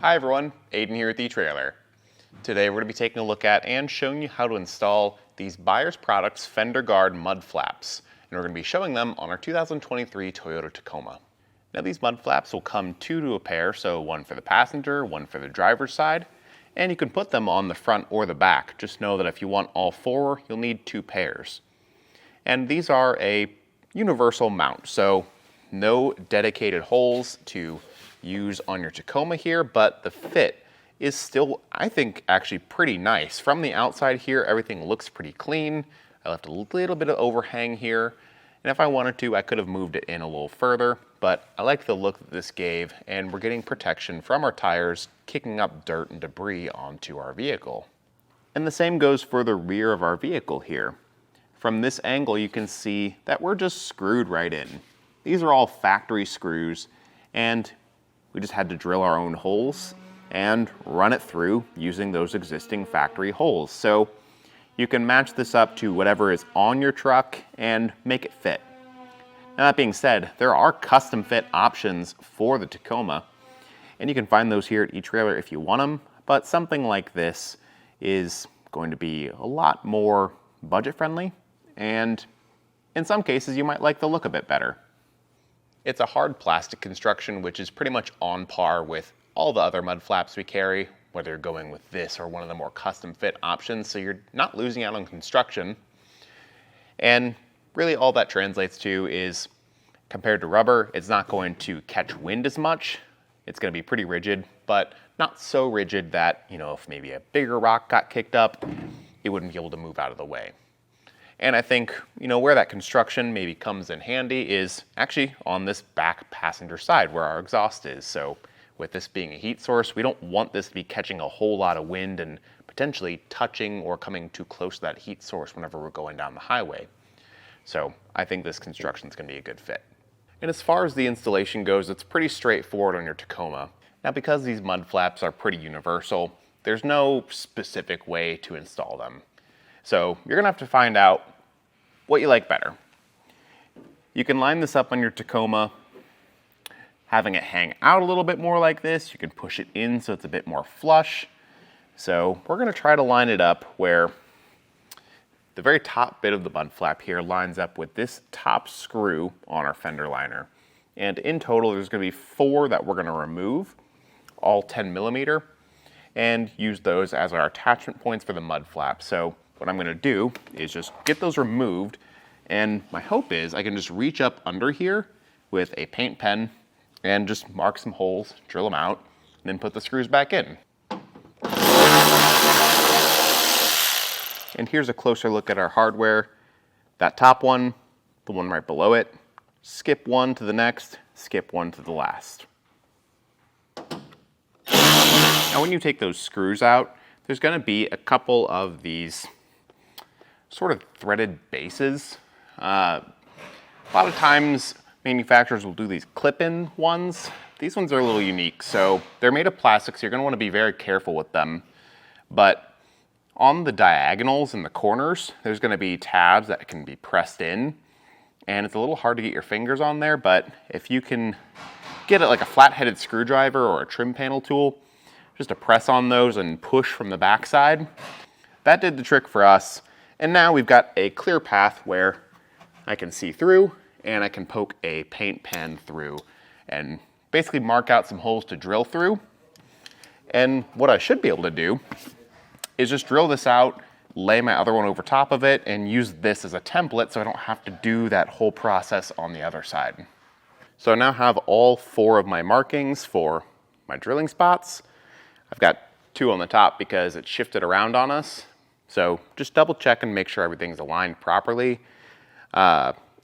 Hi everyone, Aiden here at the etrailer. Today we're going to be taking a look at and showing you how to install these Buyers Products Fender Guard mud flaps. And we're going to be showing them on our 2023 Toyota Tacoma. Now these mud flaps will come two to a pair, so one for the passenger, one for the driver's side. And you can put them on the front or the back. Just know that if you want all four, you'll need two pairs. And these are a universal mount, so no dedicated holes to use on your Tacoma here, but the fit is still, I think, actually pretty nice. From the outside here, everything looks pretty clean. I left a little bit of overhang here, and if I wanted to, I could have moved it in a little further, but I like the look that this gave, and we're getting protection from our tires, kicking up dirt and debris onto our vehicle. And the same goes for the rear of our vehicle here. From this angle, you can see that we're just screwed right in. These are all factory screws, and we just had to drill our own holes and run it through using those existing factory holes. So you can match this up to whatever is on your truck and make it fit. Now that being said, there are custom fit options for the Tacoma, and you can find those here at etrailer if you want them, but something like this is going to be a lot more budget friendly, and in some cases you might like the look a bit better. It's a hard plastic construction, which is pretty much on par with all the other mud flaps we carry, whether you're going with this or one of the more custom fit options, so you're not losing out on construction. And really all that translates to is, compared to rubber, it's not going to catch wind as much. It's going to be pretty rigid, but not so rigid that, if maybe a bigger rock got kicked up, it wouldn't be able to move out of the way. And I think, where that construction maybe comes in handy is actually on this back passenger side where our exhaust is. So with this being a heat source, we don't want this to be catching a whole lot of wind and potentially touching or coming too close to that heat source whenever we're going down the highway. So I think this construction is going to be a good fit. And as far as the installation goes, it's pretty straightforward on your Tacoma. Now, because these mud flaps are pretty universal, there's no specific way to install them. So you're gonna have to find out what you like better. You can line this up on your Tacoma, having it hang out a little bit more like this. You can push it in so it's a bit more flush. So we're gonna try to line it up where the very top bit of the mud flap here lines up with this top screw on our fender liner. And in total, there's gonna be 4 that we're gonna remove, all 10 millimeter, and use those as our attachment points for the mud flap. So what I'm gonna do is just get those removed, and my hope is I can just reach up under here with a paint pen and just mark some holes, drill them out, and then put the screws back in. And here's a closer look at our hardware. That top one, the one right below it, skip one to the next, skip one to the last. Now when you take those screws out, there's gonna be a couple of these sort of threaded bases. A lot of times manufacturers will do these clip-in ones. These ones are a little unique. So they're made of plastic, so you're gonna wanna be very careful with them. But on the diagonals and the corners, there's gonna be tabs that can be pressed in. And it's a little hard to get your fingers on there, but if you can get it like a flat-headed screwdriver or a trim panel tool, just to press on those and push from the backside, that did the trick for us. And now we've got a clear path where I can see through and I can poke a paint pen through and basically mark out some holes to drill through. And what I should be able to do is just drill this out, lay my other one over top of it, and use this as a template so I don't have to do that whole process on the other side. So I now have all 4 of my markings for my drilling spots. I've got 2 on the top because it shifted around on us. So just double check and make sure everything's aligned properly.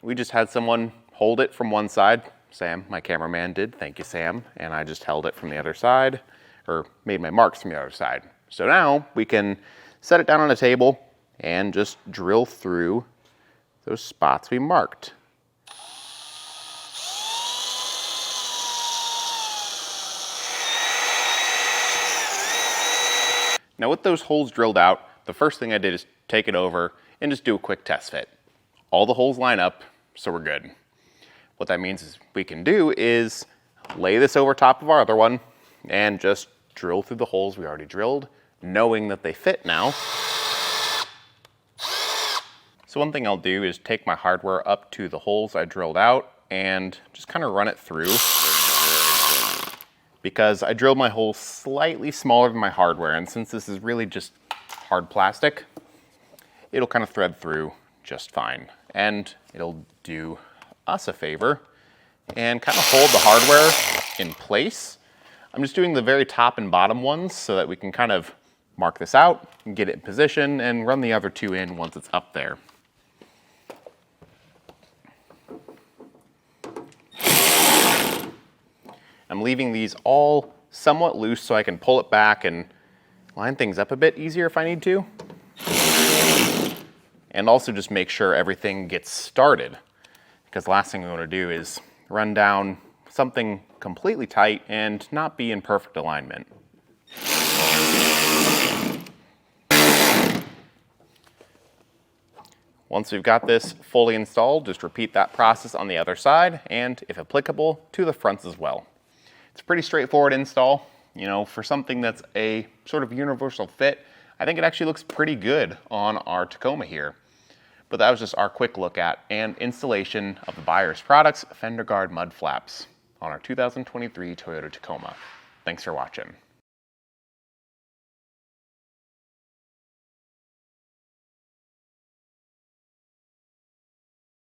We just had someone hold it from one side. Sam, my cameraman, did. Thank you, Sam. And I just held it from the other side, or made my marks from the other side. So now we can set it down on a table and just drill through those spots we marked. Now with those holes drilled out, the first thing I did is take it over and just do a quick test fit. All the holes line up, so we're good. What that means is we can do is lay this over top of our other one and just drill through the holes we already drilled, knowing that they fit now. So one thing I'll do is take my hardware up to the holes I drilled out and just kind of run it through, because I drilled my hole slightly smaller than my hardware, and since this is really just hard plastic, it'll kind of thread through just fine. And it'll do us a favor and kind of hold the hardware in place. I'm just doing the very top and bottom ones so that we can kind of mark this out and get it in position and run the other two in once it's up there. I'm leaving these all somewhat loose so I can pull it back and line things up a bit easier if I need to. And also just make sure everything gets started, because the last thing we want to do is run down something completely tight and not be in perfect alignment. Once we've got this fully installed, just repeat that process on the other side and, if applicable, to the fronts as well. It's a pretty straightforward install. You know, for something that's a sort of universal fit, I think it actually looks pretty good on our Tacoma here. But that was just our quick look at and installation of the buyer's products, Fender Guard mud flaps, on our 2023 Toyota Tacoma. Thanks for watching.